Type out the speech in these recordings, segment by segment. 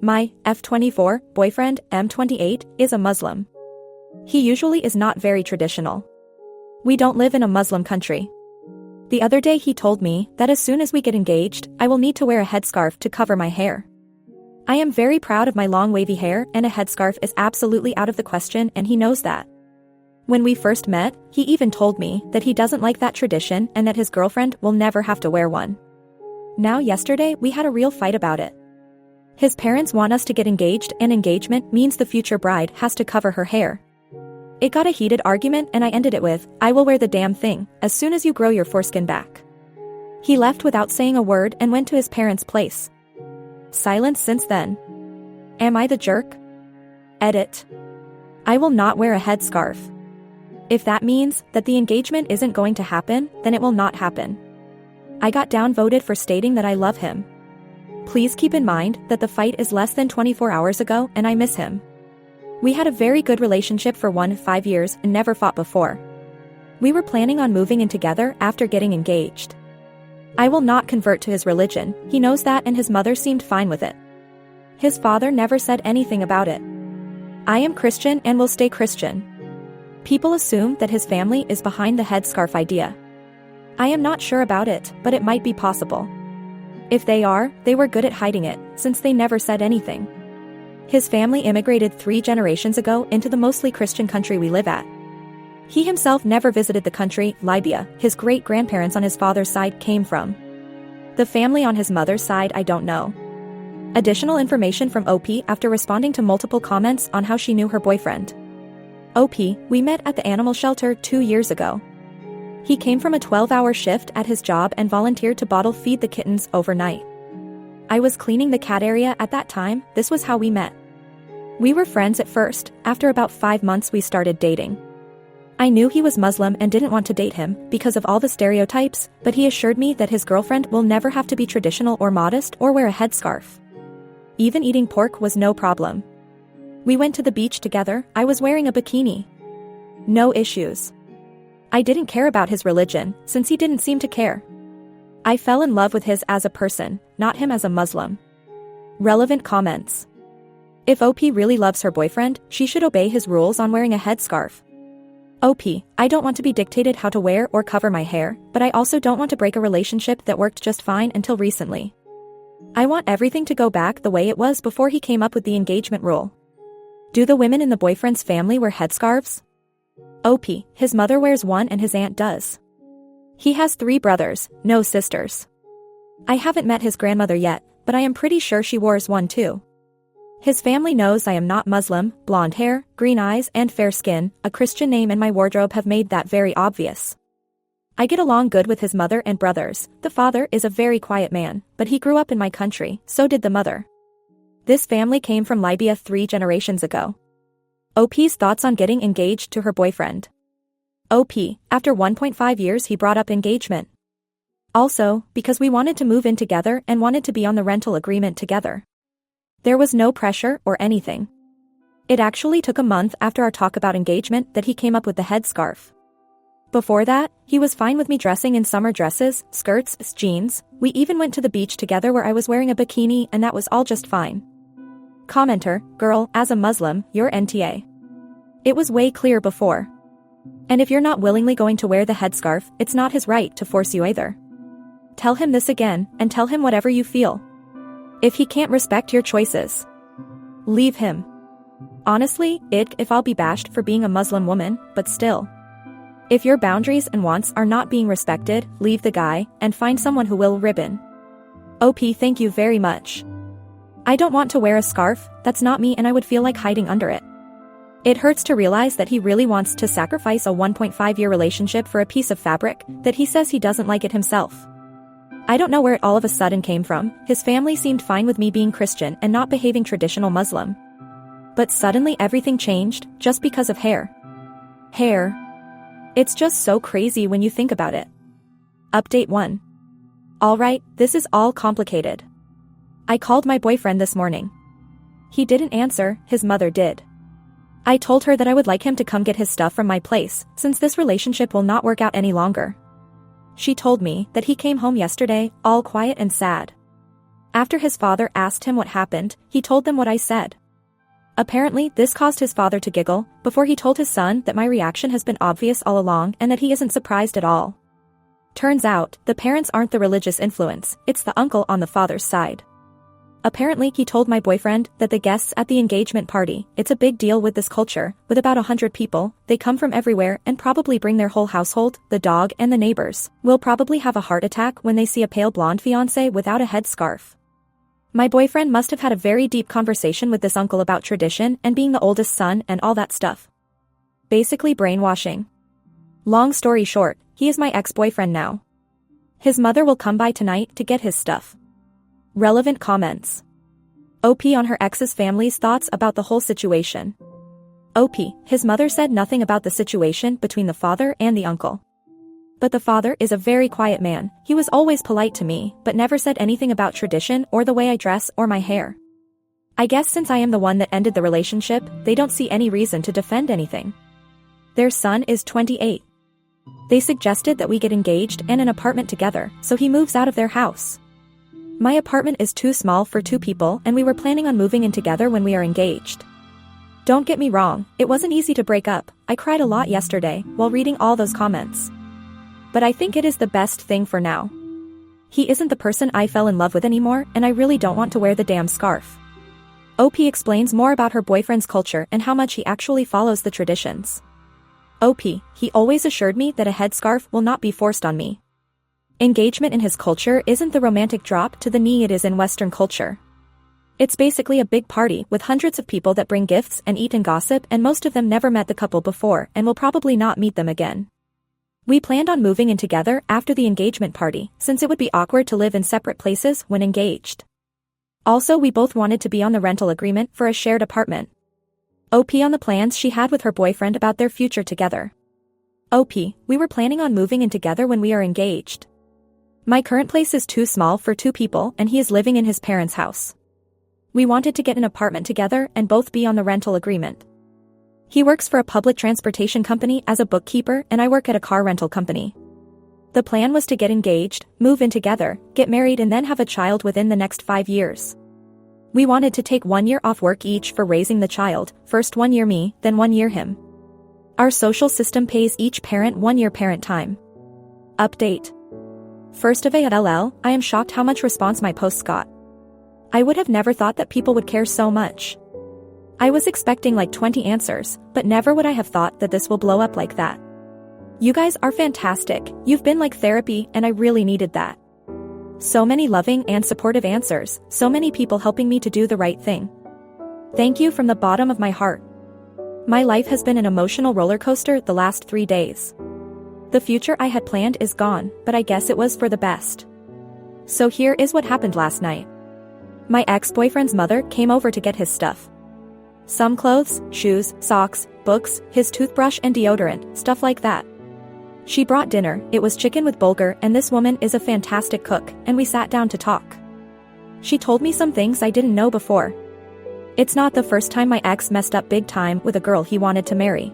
My F24 boyfriend, M28, is a Muslim. He usually is not very traditional. We don't live in a Muslim country. The other day he told me that as soon as we get engaged, I will need to wear a headscarf to cover my hair. I am very proud of my long wavy hair, and a headscarf is absolutely out of the question, and he knows that. When we first met, he even told me that he doesn't like that tradition and that his girlfriend will never have to wear one. Now yesterday we had a real fight about it. His parents want us to get engaged, and engagement means the future bride has to cover her hair. It got a heated argument, and I ended it with, "I will wear the damn thing, as soon as you grow your foreskin back." He left without saying a word and went to his parents' place. Silence since then. Am I the jerk? Edit. I will not wear a headscarf. If that means that the engagement isn't going to happen, then it will not happen. I got downvoted for stating that I love him. Please keep in mind that the fight is less than 24 hours ago, and I miss him. We had a very good relationship for 5 years and never fought before. We were planning on moving in together after getting engaged. I will not convert to his religion, he knows that, and his mother seemed fine with it. His father never said anything about it. I am Christian and will stay Christian. People assume that his family is behind the headscarf idea. I am not sure about it, but it might be possible. If they are, they were good at hiding it, since they never said anything. His family immigrated 3 generations ago into the mostly Christian country we live at. He himself never visited the country, Libya, his great-grandparents on his father's side came from. The family on his mother's side I don't know. Additional information from OP after responding to multiple comments on how she knew her boyfriend. OP, we met at the animal shelter 2 years ago. He came from a 12-hour shift at his job and volunteered to bottle feed the kittens overnight. I was cleaning the cat area at that time. This was how we met. We were friends at first. After about 5 months we started dating. I knew he was Muslim and didn't want to date him because of all the stereotypes, but he assured me that his girlfriend will never have to be traditional or modest or wear a headscarf. Even eating pork was no problem. We went to the beach together. I was wearing a bikini. No issues. I didn't care about his religion, since he didn't seem to care. I fell in love with his as a person, not him as a Muslim. Relevant comments. If OP really loves her boyfriend, she should obey his rules on wearing a headscarf. OP, I don't want to be dictated how to wear or cover my hair, but I also don't want to break a relationship that worked just fine until recently. I want everything to go back the way it was before he came up with the engagement rule. Do the women in the boyfriend's family wear headscarves? OP, his mother wears one and his aunt does. He has 3 brothers, no sisters. I haven't met his grandmother yet, but I am pretty sure she wears one too. His family knows I am not Muslim, blonde hair, green eyes and fair skin, a Christian name and my wardrobe have made that very obvious. I get along good with his mother and brothers. The father is a very quiet man, but he grew up in my country, so did the mother. This family came from Libya 3 generations ago. OP's thoughts on getting engaged to her boyfriend. OP, after 1.5 years he brought up engagement. Also, because we wanted to move in together and wanted to be on the rental agreement together. There was no pressure or anything. It actually took a month after our talk about engagement that he came up with the headscarf. Before that, he was fine with me dressing in summer dresses, skirts, jeans. We even went to the beach together where I was wearing a bikini, and that was all just fine. Commenter, girl, as a Muslim, you're NTA. It was way clear before. And if you're not willingly going to wear the headscarf, it's not his right to force you either. Tell him this again, and tell him whatever you feel. If he can't respect your choices, leave him. Honestly, if I'll be bashed for being a Muslim woman, but still. If your boundaries and wants are not being respected, leave the guy, and find someone who will. Ribbon. OP, thank you very much. I don't want to wear a scarf, that's not me, and I would feel like hiding under it. It hurts to realize that he really wants to sacrifice a 1.5-year relationship for a piece of fabric, that he says he doesn't like it himself. I don't know where it all of a sudden came from. His family seemed fine with me being Christian and not behaving traditional Muslim. But suddenly everything changed, just because of hair. Hair. It's just so crazy when you think about it. Update 1. Alright, this is all complicated. I called my boyfriend this morning. He didn't answer, his mother did. I told her that I would like him to come get his stuff from my place, since this relationship will not work out any longer. She told me that he came home yesterday, all quiet and sad. After his father asked him what happened, he told them what I said. Apparently, this caused his father to giggle, before he told his son that my reaction has been obvious all along and that he isn't surprised at all. Turns out, the parents aren't the religious influence, it's the uncle on the father's side. Apparently, he told my boyfriend that the guests at the engagement party, it's a big deal with this culture, with about 100 people, they come from everywhere and probably bring their whole household, the dog and the neighbors, will probably have a heart attack when they see a pale blonde fiancé without a headscarf. My boyfriend must have had a very deep conversation with this uncle about tradition and being the oldest son and all that stuff. Basically brainwashing. Long story short, he is my ex-boyfriend now. His mother will come by tonight to get his stuff. Relevant comments. OP on her ex's family's thoughts about the whole situation. OP, his mother said nothing about the situation between the father and the uncle. But the father is a very quiet man, he was always polite to me, but never said anything about tradition or the way I dress or my hair. I guess since I am the one that ended the relationship, they don't see any reason to defend anything. Their son is 28. They suggested that we get engaged and an apartment together, so he moves out of their house. My apartment is too small for 2 people and we were planning on moving in together when we are engaged. Don't get me wrong, it wasn't easy to break up, I cried a lot yesterday while reading all those comments. But I think it is the best thing for now. He isn't the person I fell in love with anymore and I really don't want to wear the damn scarf. OP explains more about her boyfriend's culture and how much he actually follows the traditions. OP, he always assured me that a headscarf will not be forced on me. Engagement in his culture isn't the romantic drop to the knee it is in Western culture. It's basically a big party with hundreds of people that bring gifts and eat and gossip and most of them never met the couple before and will probably not meet them again. We planned on moving in together after the engagement party, since it would be awkward to live in separate places when engaged. Also, we both wanted to be on the rental agreement for a shared apartment. OP on the plans she had with her boyfriend about their future together. OP, we were planning on moving in together when we are engaged. My current place is too small for 2 people and he is living in his parents' house. We wanted to get an apartment together and both be on the rental agreement. He works for a public transportation company as a bookkeeper and I work at a car rental company. The plan was to get engaged, move in together, get married and then have a child within the next 5 years. We wanted to take 1 year off work each for raising the child, first 1 year me, then 1 year him. Our social system pays each parent 1 year parent time. Update. First of all, I am shocked how much response my posts got. I would have never thought that people would care so much. I was expecting like 20 answers, but never would I have thought that this will blow up like that. You guys are fantastic, you've been like therapy and I really needed that. So many loving and supportive answers, so many people helping me to do the right thing. Thank you from the bottom of my heart. My life has been an emotional roller coaster the last 3 days. The future I had planned is gone, but I guess it was for the best. So here is what happened last night. My ex-boyfriend's mother came over to get his stuff. Some clothes, shoes, socks, books, his toothbrush and deodorant, stuff like that. She brought dinner, it was chicken with bulgur and this woman is a fantastic cook, and we sat down to talk. She told me some things I didn't know before. It's not the first time my ex messed up big time with a girl he wanted to marry.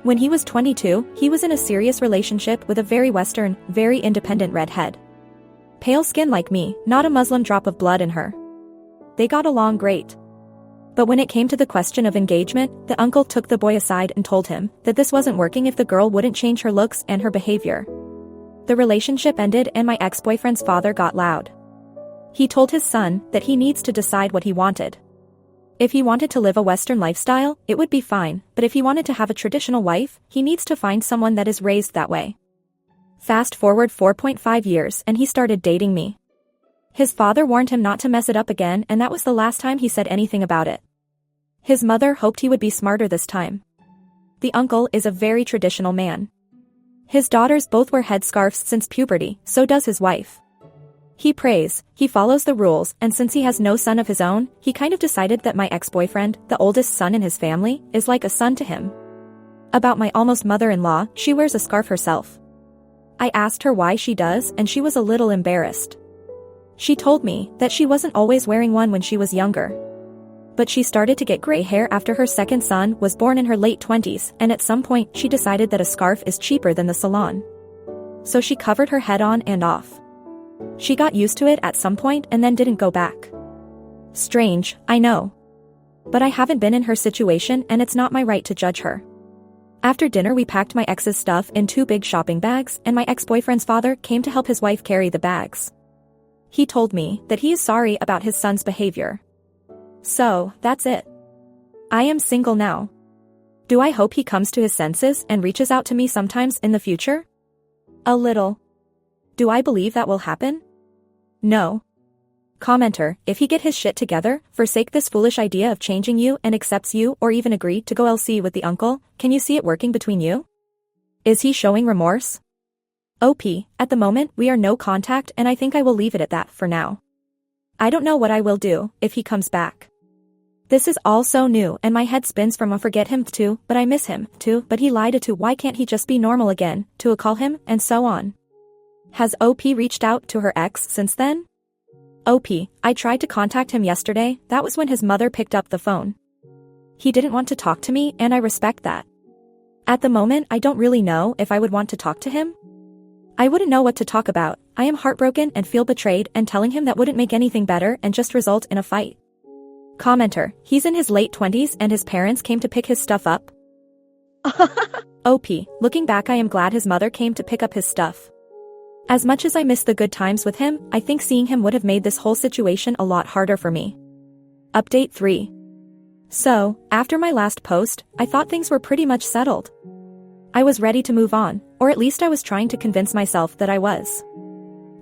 When he was 22, he was in a serious relationship with a very Western, very independent redhead. Pale skin like me, not a Muslim drop of blood in her. They got along great. But when it came to the question of engagement, the uncle took the boy aside and told him that this wasn't working if the girl wouldn't change her looks and her behavior. The relationship ended and my ex-boyfriend's father got loud. He told his son that he needs to decide what he wanted. If he wanted to live a Western lifestyle, it would be fine, but if he wanted to have a traditional wife, he needs to find someone that is raised that way. Fast forward 4.5 years and he started dating me. His father warned him not to mess it up again and that was the last time he said anything about it. His mother hoped he would be smarter this time. The uncle is a very traditional man. His daughters both wear headscarves since puberty, so does his wife. He prays, he follows the rules, and since he has no son of his own, he kind of decided that my ex-boyfriend, the oldest son in his family, is like a son to him. About my almost mother-in-law, she wears a scarf herself. I asked her why she does and she was a little embarrassed. She told me that she wasn't always wearing one when she was younger. But she started to get gray hair after her second son was born in her late 20s and at some point she decided that a scarf is cheaper than the salon. So she covered her head on and off. She got used to it at some point and then didn't go back. Strange, I know. But I haven't been in her situation and it's not my right to judge her. After dinner we packed my ex's stuff in 2 big shopping bags and my ex-boyfriend's father came to help his wife carry the bags. He told me that he is sorry about his son's behavior. So, that's it. I am single now. Do I hope he comes to his senses and reaches out to me sometimes in the future? A little. Do I believe that will happen? No. Commenter, if he get his shit together, forsake this foolish idea of changing you and accepts you or even agree to go LC with the uncle, can you see it working between you? Is he showing remorse? OP, at the moment we are no contact and I think I will leave it at that for now. I don't know what I will do if he comes back. This is all so new and my head spins from I forget him too, but I miss him too, but he lied to why can't he just be normal again, to a call him, and so on. Has OP reached out to her ex since then? OP, I tried to contact him yesterday, that was when his mother picked up the phone. He didn't want to talk to me and I respect that. At the moment I don't really know if I would want to talk to him. I wouldn't know what to talk about, I am heartbroken and feel betrayed and telling him that wouldn't make anything better and just result in a fight. Commenter, he's in his late 20s and his parents came to pick his stuff up. OP, looking back I am glad his mother came to pick up his stuff. As much as I miss the good times with him, I think seeing him would have made this whole situation a lot harder for me. Update 3. So, after my last post, I thought things were pretty much settled. I was ready to move on, or at least I was trying to convince myself that I was.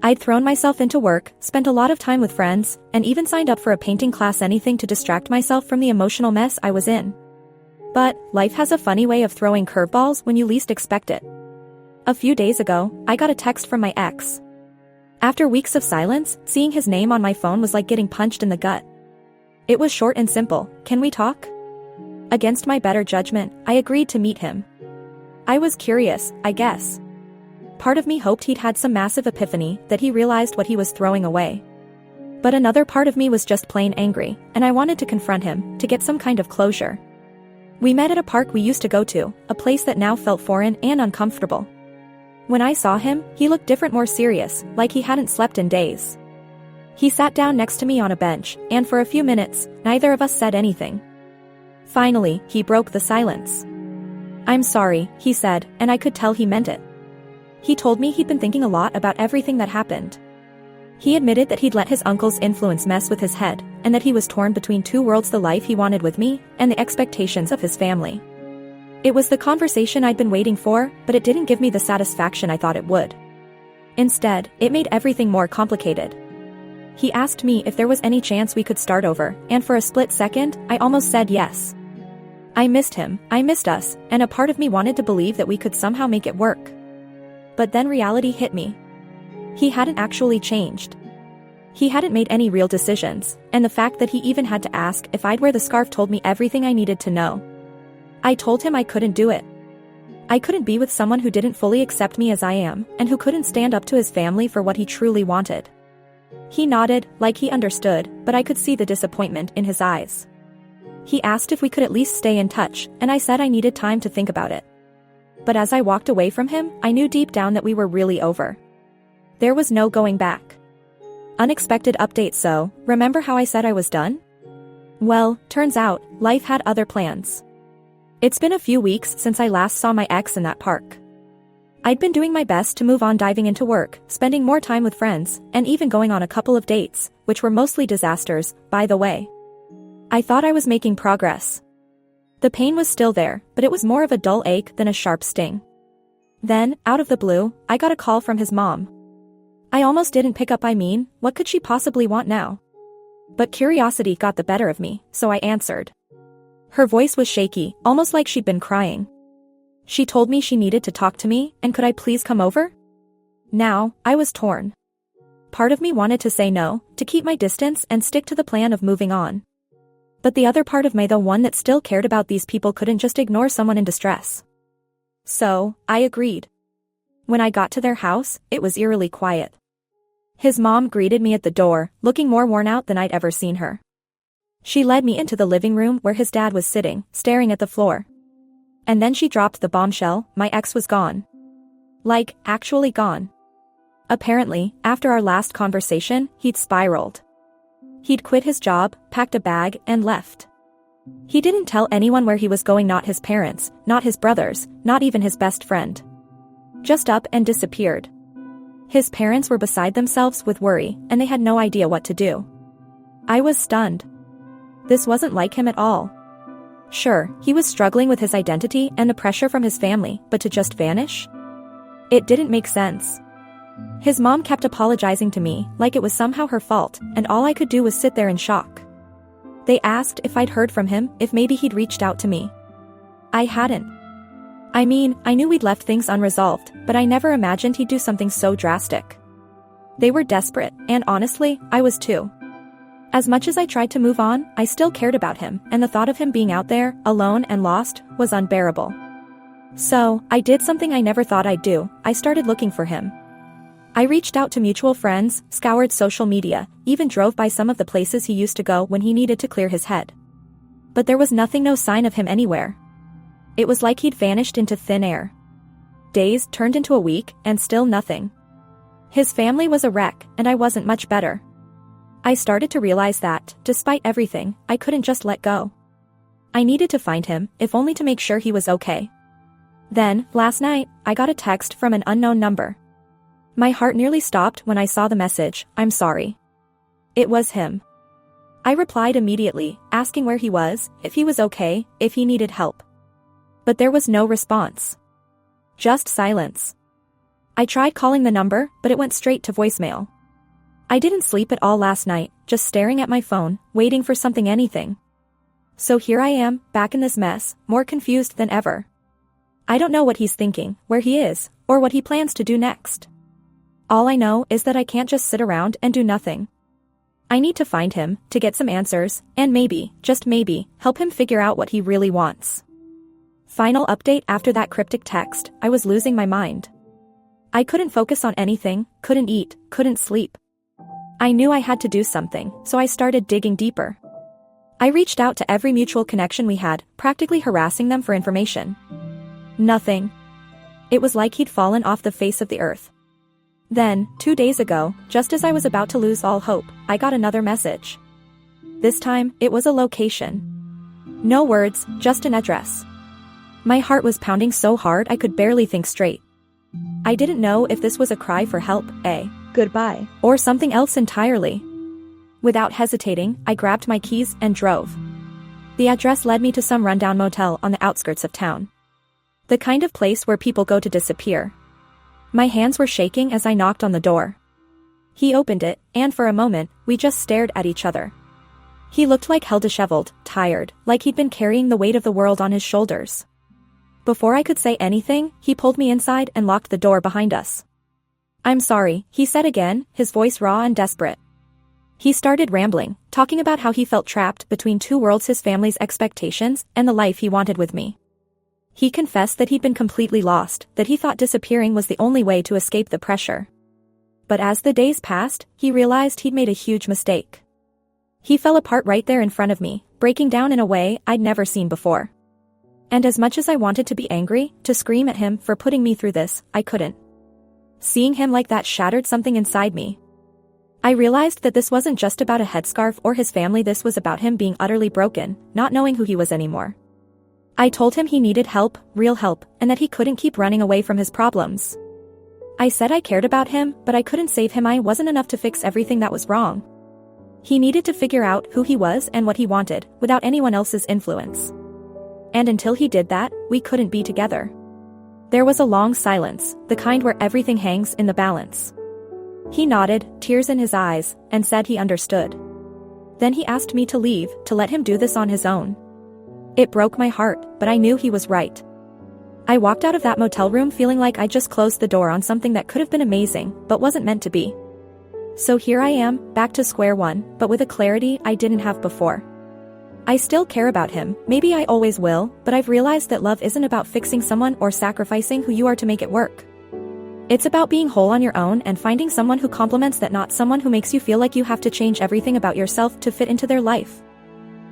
I'd thrown myself into work, spent a lot of time with friends, and even signed up for a painting class, anything to distract myself from the emotional mess I was in. But, life has a funny way of throwing curveballs when you least expect it. A few days ago, I got a text from my ex. After weeks of silence, seeing his name on my phone was like getting punched in the gut. It was short and simple, "Can we talk?" Against my better judgment, I agreed to meet him. I was curious, I guess. Part of me hoped he'd had some massive epiphany, that he realized what he was throwing away. But another part of me was just plain angry, and I wanted to confront him, to get some kind of closure. We met at a park we used to go to, a place that now felt foreign and uncomfortable. When I saw him, he looked different, more serious, like he hadn't slept in days. He sat down next to me on a bench, and for a few minutes, neither of us said anything. Finally, he broke the silence. "I'm sorry," he said, and I could tell he meant it. He told me he'd been thinking a lot about everything that happened. He admitted that he'd let his uncle's influence mess with his head, and that he was torn between 2 worlds: the life he wanted with me, and the expectations of his family. It was the conversation I'd been waiting for, but it didn't give me the satisfaction I thought it would. Instead, it made everything more complicated. He asked me if there was any chance we could start over, and for a split second, I almost said yes. I missed him, I missed us, and a part of me wanted to believe that we could somehow make it work. But then reality hit me. He hadn't actually changed. He hadn't made any real decisions, and the fact that he even had to ask if I'd wear the scarf told me everything I needed to know. I told him I couldn't do it. I couldn't be with someone who didn't fully accept me as I am, and who couldn't stand up to his family for what he truly wanted. He nodded, like he understood, but I could see the disappointment in his eyes. He asked if we could at least stay in touch, and I said I needed time to think about it. But as I walked away from him, I knew deep down that we were really over. There was no going back. Unexpected update. So, remember how I said I was done? Well, turns out, life had other plans. It's been a few weeks since I last saw my ex in that park. I'd been doing my best to move on, diving into work, spending more time with friends, and even going on a couple of dates, which were mostly disasters, by the way. I thought I was making progress. The pain was still there, but it was more of a dull ache than a sharp sting. Then, out of the blue, I got a call from his mom. I almost didn't pick up. I mean, what could she possibly want now? But curiosity got the better of me, so I answered. Her voice was shaky, almost like she'd been crying. She told me she needed to talk to me, and could I please come over? Now, I was torn. Part of me wanted to say no, to keep my distance and stick to the plan of moving on. But the other part of me, the one that still cared about these people, couldn't just ignore someone in distress. So, I agreed. When I got to their house, it was eerily quiet. His mom greeted me at the door, looking more worn out than I'd ever seen her. She led me into the living room where his dad was sitting, staring at the floor. And then she dropped the bombshell: my ex was gone. Like, actually gone. Apparently, after our last conversation, he'd spiraled. He'd quit his job, packed a bag, and left. He didn't tell anyone where he was going, not his parents, not his brothers, not even his best friend. Just up and disappeared. His parents were beside themselves with worry, and they had no idea what to do. I was stunned. This wasn't like him at all. Sure, he was struggling with his identity and the pressure from his family, but to just vanish? It didn't make sense. His mom kept apologizing to me, like it was somehow her fault, and all I could do was sit there in shock. They asked if I'd heard from him, if maybe he'd reached out to me. I hadn't. I mean, I knew we'd left things unresolved, but I never imagined he'd do something so drastic. They were desperate, and honestly, I was too. As much as I tried to move on, I still cared about him, and the thought of him being out there, alone and lost, was unbearable. So, I did something I never thought I'd do. I started looking for him. I reached out to mutual friends, scoured social media, even drove by some of the places he used to go when he needed to clear his head. But there was nothing, no sign of him anywhere. It was like he'd vanished into thin air. Days turned into a week, and still nothing. His family was a wreck, and I wasn't much better. I started to realize that, despite everything, I couldn't just let go. I needed to find him, if only to make sure he was okay. Then, last night, I got a text from an unknown number. My heart nearly stopped when I saw the message, "I'm sorry." It was him. I replied immediately, asking where he was, if he was okay, if he needed help. But there was no response. Just silence. I tried calling the number, but it went straight to voicemail. I didn't sleep at all last night, just staring at my phone, waiting for something, anything. So here I am, back in this mess, more confused than ever. I don't know what he's thinking, where he is, or what he plans to do next. All I know is that I can't just sit around and do nothing. I need to find him, to get some answers, and maybe, just maybe, help him figure out what he really wants. Final update: after that cryptic text, I was losing my mind. I couldn't focus on anything, couldn't eat, couldn't sleep. I knew I had to do something, so I started digging deeper. I reached out to every mutual connection we had, practically harassing them for information. Nothing. It was like he'd fallen off the face of the earth. Then, 2 days ago, just as I was about to lose all hope, I got another message. This time, it was a location. No words, just an address. My heart was pounding so hard I could barely think straight. I didn't know if this was a cry for help, a goodbye, or something else entirely. Without hesitating, I grabbed my keys and drove. The address led me to some rundown motel on the outskirts of town. The kind of place where people go to disappear. My hands were shaking as I knocked on the door. He opened it, and for a moment, we just stared at each other. He looked like hell, disheveled, tired, like he'd been carrying the weight of the world on his shoulders. Before I could say anything, he pulled me inside and locked the door behind us. "I'm sorry," he said again, his voice raw and desperate. He started rambling, talking about how he felt trapped between two worlds: his family's expectations and the life he wanted with me. He confessed that he'd been completely lost, that he thought disappearing was the only way to escape the pressure. But as the days passed, he realized he'd made a huge mistake. He fell apart right there in front of me, breaking down in a way I'd never seen before. And as much as I wanted to be angry, to scream at him for putting me through this, I couldn't. Seeing him like that shattered something inside me. I realized that this wasn't just about a headscarf or his family, this was about him being utterly broken, not knowing who he was anymore. I told him he needed help, real help, and that he couldn't keep running away from his problems. I said I cared about him, but I couldn't save him. I wasn't enough to fix everything that was wrong. He needed to figure out who he was and what he wanted, without anyone else's influence. And until he did that, we couldn't be together. There was a long silence, the kind where everything hangs in the balance. He nodded, tears in his eyes, and said he understood. Then he asked me to leave, to let him do this on his own. It broke my heart, but I knew he was right. I walked out of that motel room feeling like I just closed the door on something that could have been amazing, but wasn't meant to be. So here I am, back to square one, but with a clarity I didn't have before. I still care about him, maybe I always will, but I've realized that love isn't about fixing someone or sacrificing who you are to make it work. It's about being whole on your own and finding someone who complements that, not someone who makes you feel like you have to change everything about yourself to fit into their life.